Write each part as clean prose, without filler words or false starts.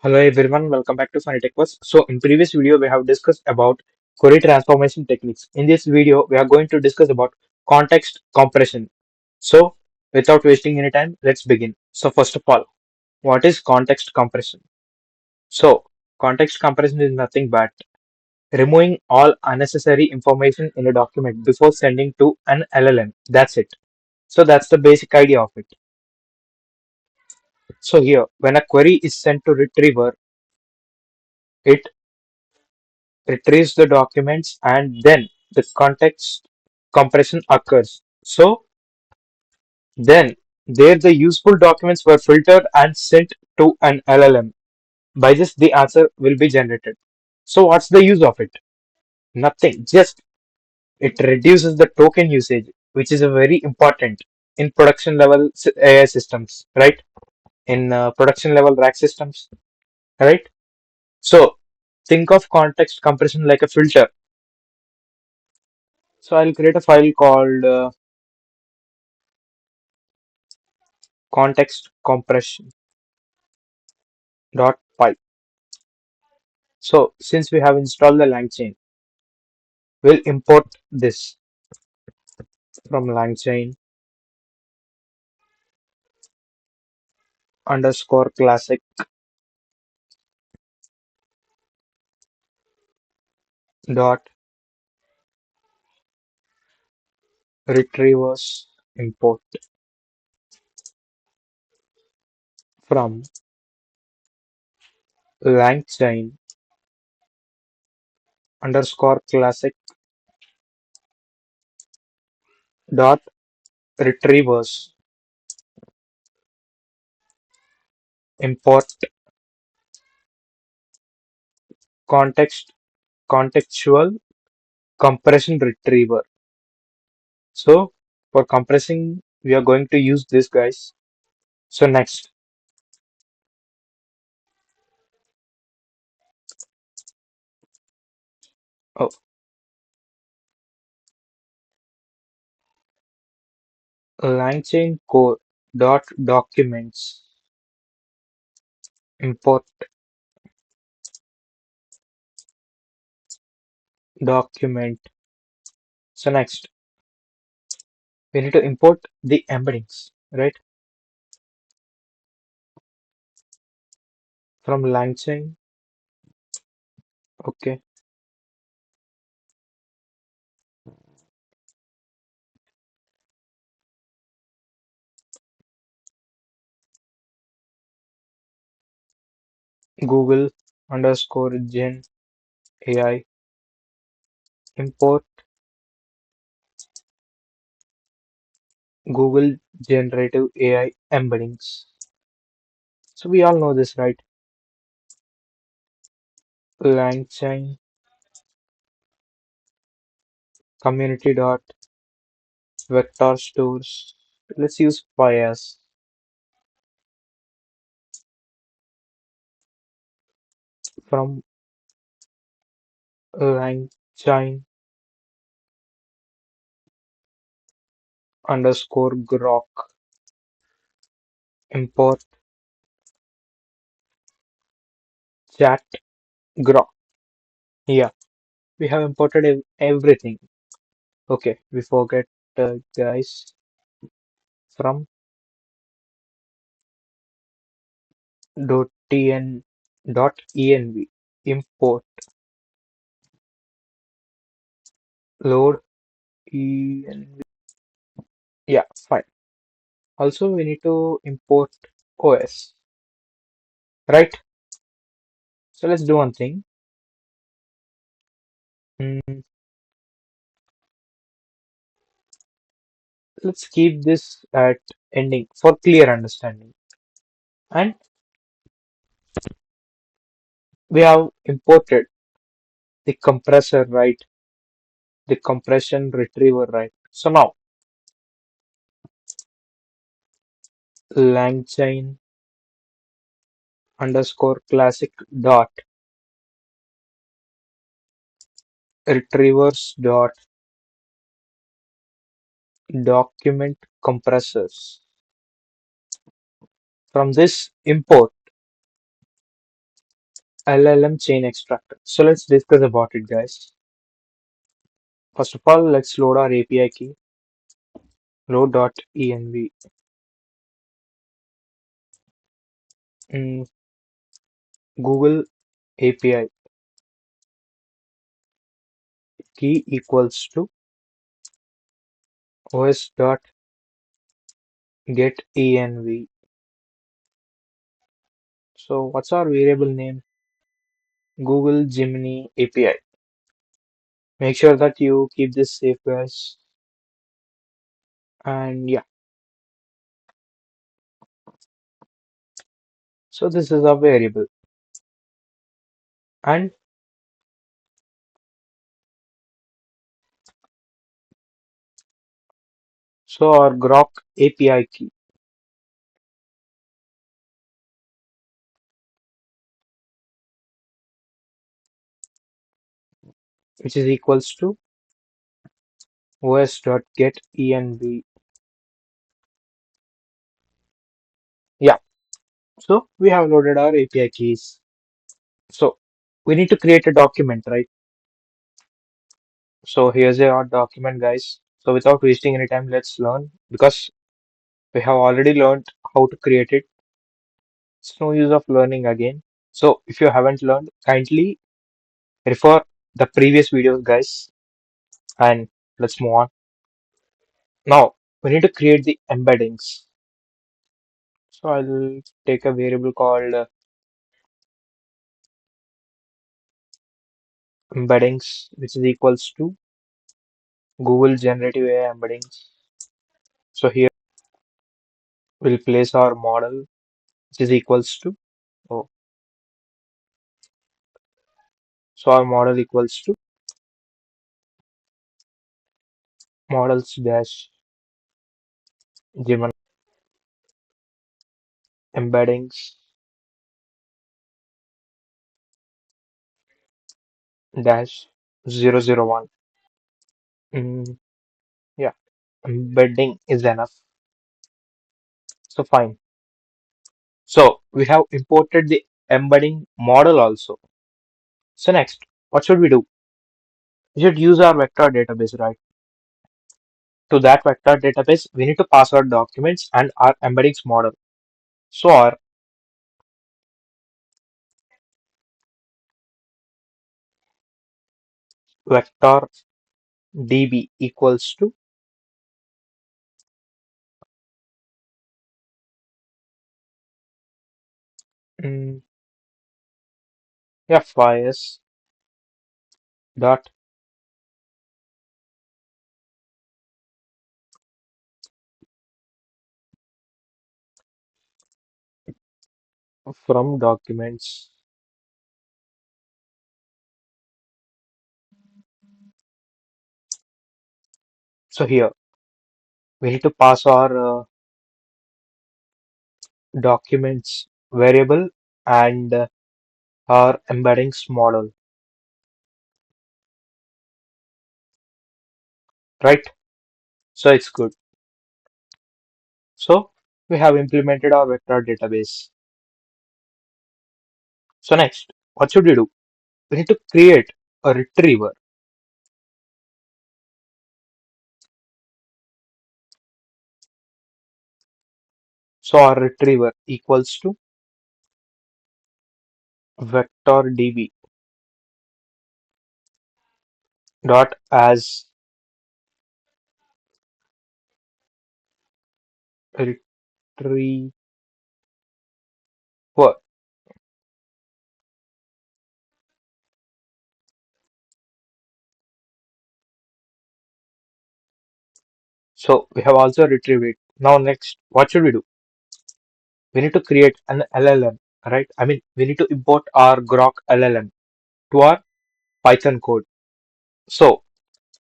Hello everyone, welcome back to Funny Tech Bus. So in previous video we have discussed about query transformation techniques. In this video we are going to discuss about context compression. So without wasting any time, let's begin. So first of all, what is context compression? So context compression is nothing but removing all unnecessary information in a document before sending to an LLM. That's it. So that's the basic idea of it. So here, when a query is sent to Retriever, it retrieves the documents and then the context compression occurs. So then there the useful documents were filtered and sent to an LLM. By this the answer will be generated. So what's the use of it? Nothing. Just it reduces the token usage, which is a very important in production level AI systems, right? In production level rack systems, right? So think of context compression like a filter. So I'll create a file called context compression dot py. So since we have installed the LangChain, we'll import this from LangChain underscore classic dot retrievers import from LangChain underscore classic dot retrievers import context contextual compression retriever. So for compressing, we are going to use this guys. So next, oh, LangChain core dot documents import document. So next, we need to import the embeddings, right? From LangChain. Okay. Google underscore Gen AI import Google generative AI embeddings. So we all know this, right? LangChain community dot vector stores. Let's use bias from LangChain underscore grok import chat grok. Yeah, we have imported everything. Okay, we forget guys from .tn .env import load env. Yeah, fine. Also, we need to import OS, right? So let's do one thing. Mm, let's keep this at ending for clear understanding. And we have imported the compressor, right? The compression retriever, right? So now langchain underscore classic dot retrievers dot document compressors. From this import LLM chain extractor. So let's discuss about it, guys. First of all, let's load our API key, load.env. Mm, Google API key equals to os.getEnv. So what's our variable name? Google Gemini API. Make sure that you keep this safe, guys. And yeah, so this is a variable. And so our Grok API key, which is equals to os.getEnv. Yeah, so we have loaded our API keys. So we need to create a document, right? So here's our document, guys. So without wasting any time, let's learn because we have already learned how to create it. It's no use of learning again. So if you haven't learned, kindly refer the previous videos, guys, and let's move on. Now we need to create the embeddings. So I'll take a variable called embeddings, which is equals to Google Generative AI embeddings. So here we'll place our model, which is equals to, oh, so our model equals to models dash Gemini embeddings dash 001. Mm, yeah, embedding is enough. So fine. So we have imported the embedding model also. So next, what should we do? We should use our vector database, right? To that vector database, we need to pass our documents and our embeddings model. So our vector db equals to mm, fis dot from documents. So here we need to pass our documents variable and our embeddings model, right? So it's good. So we have implemented our vector database. So next, what should we do? We need to create a retriever. So our retriever equals to vector db dot as retriever. So we have also retrieved it. Now next, what should we do? We need to create an LLM, right? I mean, we need to import our Grok LLM to our Python code. So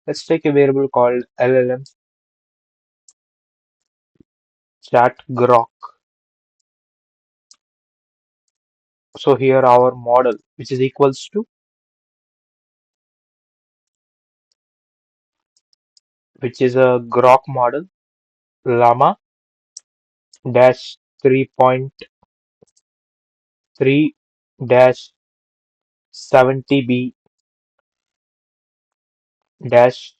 let's take a variable called LLM chat Grok. So here our model, which is equals to, which is a Grok model, llama dash 3.3 dash 70B dash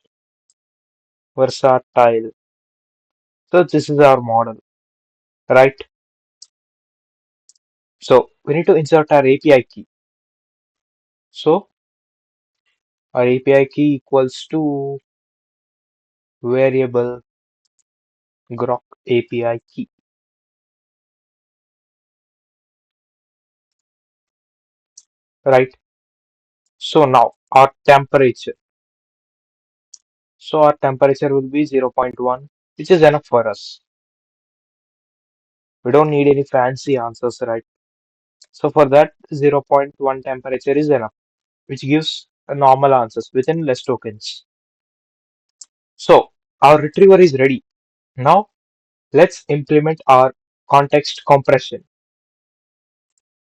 versatile. So this is our model, right? So we need to insert our API key. So our API key equals to variable grok API key, right? So now our temperature. So our temperature will be 0.1, which is enough for us. We don't need any fancy answers, right? So for that, 0.1 temperature is enough, which gives a normal answers within less tokens. So our retriever is ready. Now let's implement our context compression.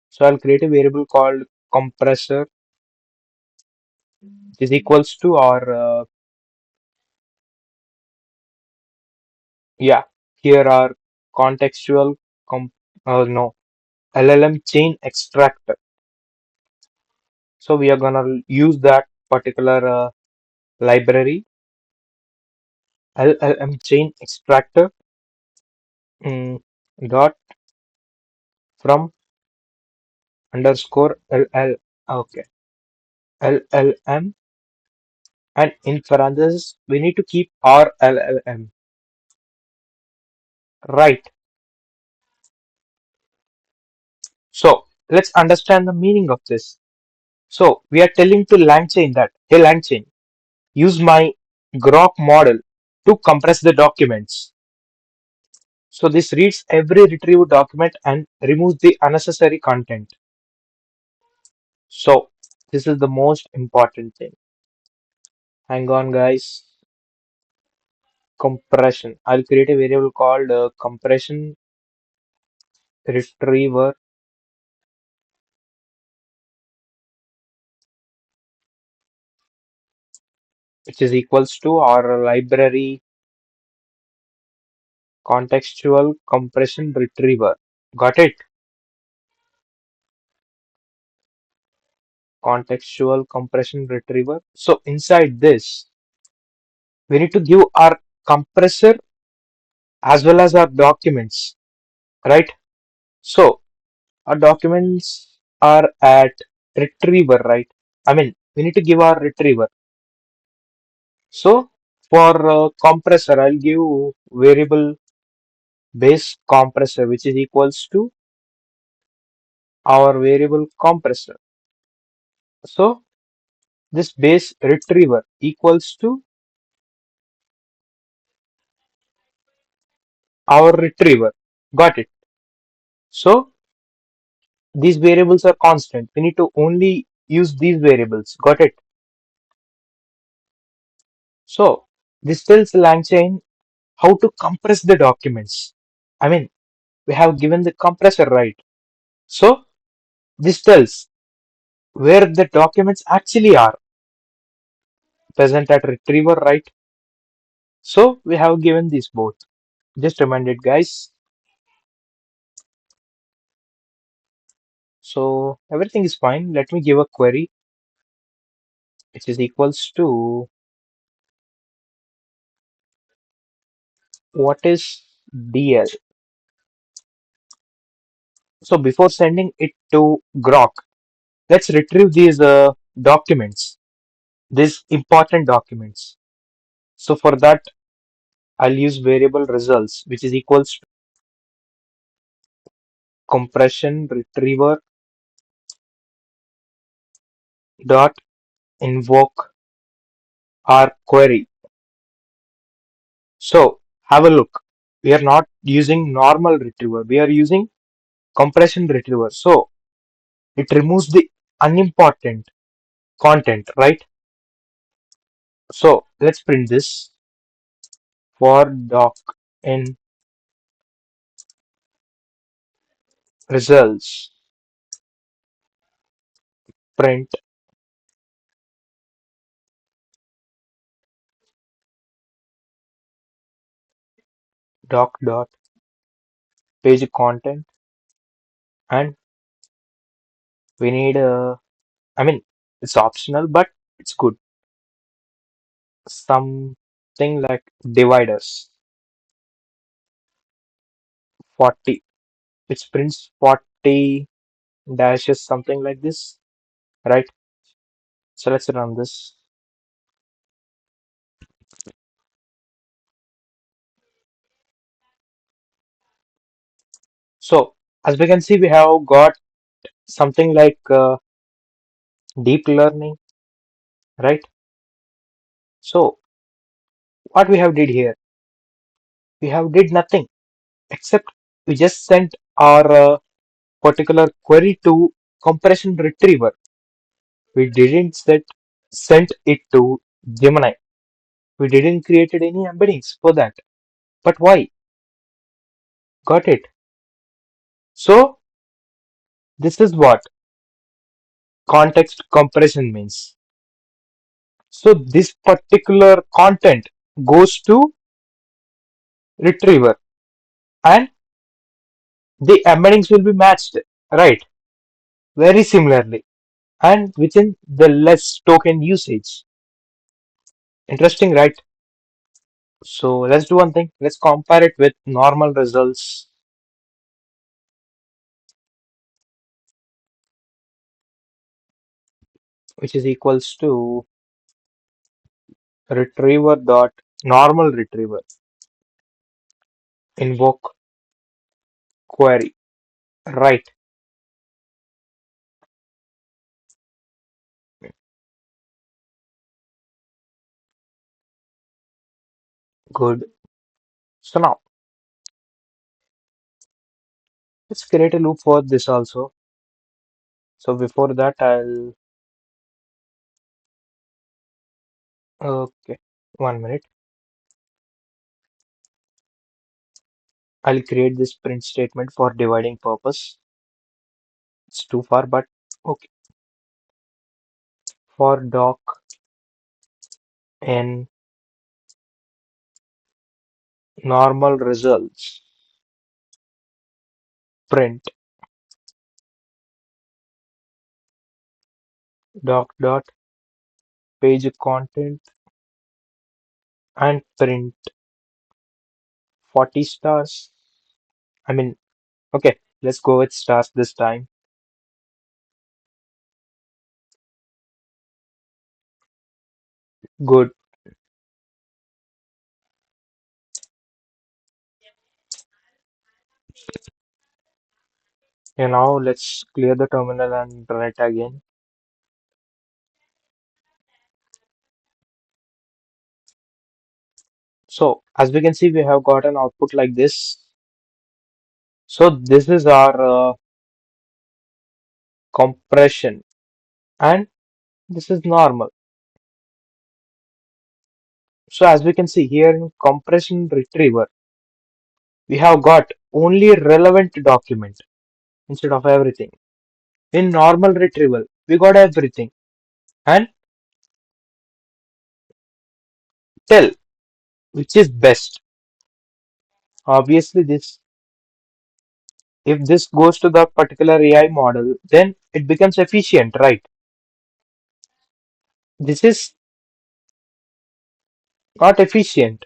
So I'll create a variable called compressor is equals to our yeah, here are contextual com no LLM chain extractor. So we are gonna use that particular library LLM chain extractor dot from underscore LL okay LLM, and in parentheses we need to keep our LLM, right? So let's understand the meaning of this. So we are telling to LangChain that, hey LangChain, use my Grok model to compress the documents. So this reads every retrieved document and removes the unnecessary content. So this is the most important thing. Hang on, guys. Compression. I'll create a variable called compression retriever, which is equals to our library contextual compression retriever. Got it? Contextual compression retriever. So inside this, we need to give our compressor as well as our documents, right? So our documents are at retriever, right? I mean, we need to give our retriever. So for compressor, I'll give variable base compressor, which is equals to our variable compressor. So this base retriever equals to our retriever. Got it? So these variables are constant. We need to only use these variables. Got it? So this tells LangChain how to compress the documents. I mean, we have given the compressor, right? So this tells where the documents actually are present at retriever, right? So we have given these both. Just remind it, guys. So everything is fine. Let me give a query which is equals to what is DL. So before sending it to Grok, let's retrieve these documents, these important documents. So for that, I'll use variable results, which is equals to compression retriever dot invoke our query. So have a look. We are not using normal retriever. We are using compression retriever. So it removes the unimportant content, right? So let's print this for doc in results print doc dot page content, and we need I mean, it's optional, but it's good. Something like dividers 40, which prints 40 dashes, something like this, right? So let's run this. So as we can see, we have got something like deep learning, right? So what we have did here, we have did nothing except we just sent our particular query to compression retriever. We didn't sent it to Gemini. We didn't created any embeddings for that. But why? Got it. So this is what context compression means. So this particular content goes to retriever and the embeddings will be matched, right? Very similarly and within the less token usage. Interesting, right? So let's do one thing. Let's compare it with normal results, which is equals to retriever dot normal retriever invoke query. Right, good. So now let's create a loop for this also. So before that, okay, 1 minute. I'll create this print statement for dividing purpose. It's too far, but okay. For doc and normal results, print doc dot page content and print 40 stars. I mean, okay, let's go with stars this time. Good. And now let's clear the terminal and run it again. So as we can see, we have got an output like this. So this is our compression and this is normal. So as we can see here in compression retriever, we have got only relevant document instead of everything. In normal retrieval, we got everything and tell which is best. Obviously, this if this goes to the particular AI model, then it becomes efficient, right? This is not efficient.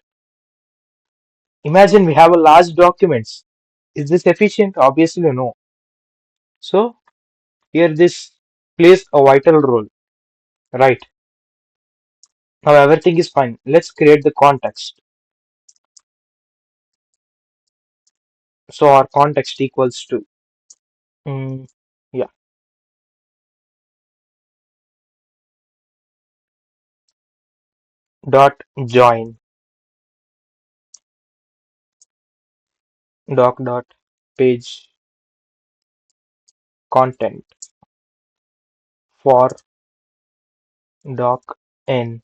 Imagine we have a large documents. Is this efficient? Obviously, no. So here this plays a vital role, right? Now everything is fine. Let's create the context. So our context equals to mm, yeah dot join doc dot page content for doc n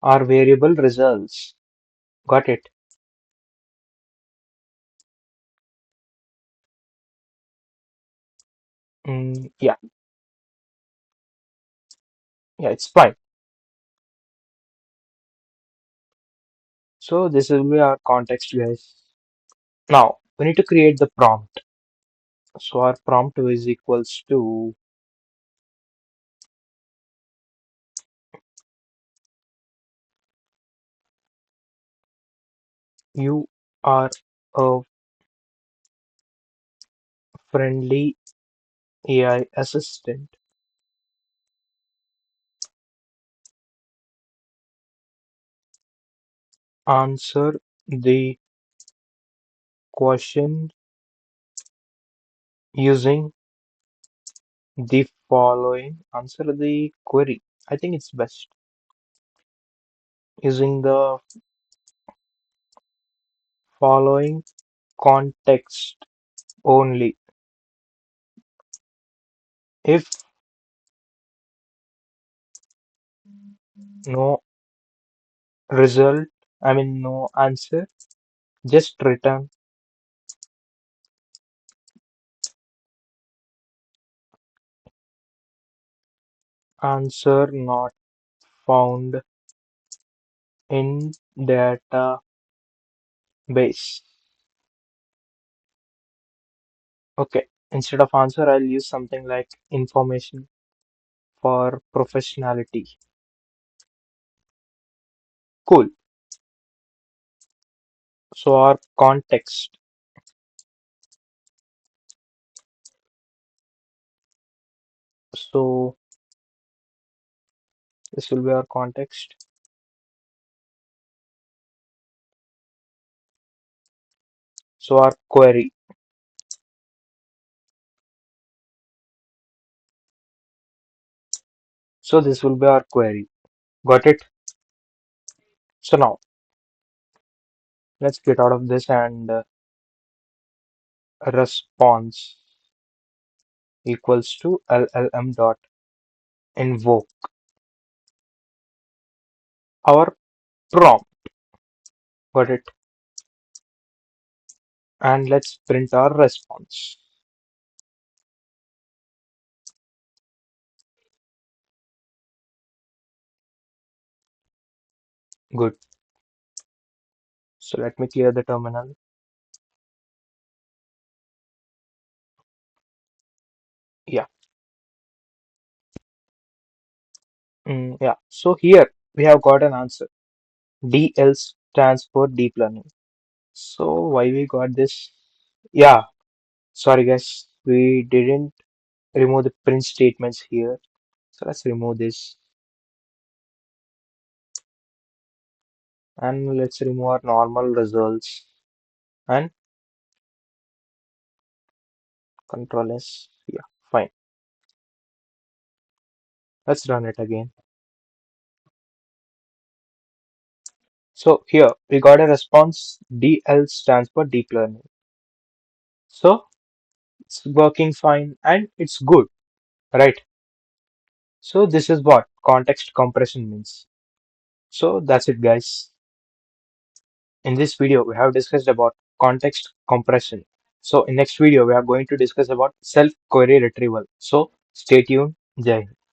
our variable results. Got it? Yeah, yeah, it's fine. So this will be our context, guys. Now we need to create the prompt. So our prompt is equals to You are a friendly AI assistant. Answer the question using the following. Answer the query. I think it's best using the following context only. If no result, no answer, just return answer not found in database. Okay, instead of answer, I'll use something like information for professionality. Cool. So our context. So this will be our context. So our query. So this will be our query. Got it? So now let's get out of this and response equals to LLM dot invoke our prompt. Got it? And let's print our response. Good. So let me clear the terminal. Yeah. Yeah. So here we have got an answer. DL stands for deep learning. So why we got this? Yeah. Sorry guys, we didn't remove the print statements here. So let's remove this and let's remove our normal results and control S. Yeah, fine. Let's run it again. So here we got a response. DL stands for deep learning. So it's working fine and it's good, right? So this is what context compression means. So that's it, guys. In this video, we have discussed about context compression. So in next video, we are going to discuss about self-query retrieval. So stay tuned. Jai Hind.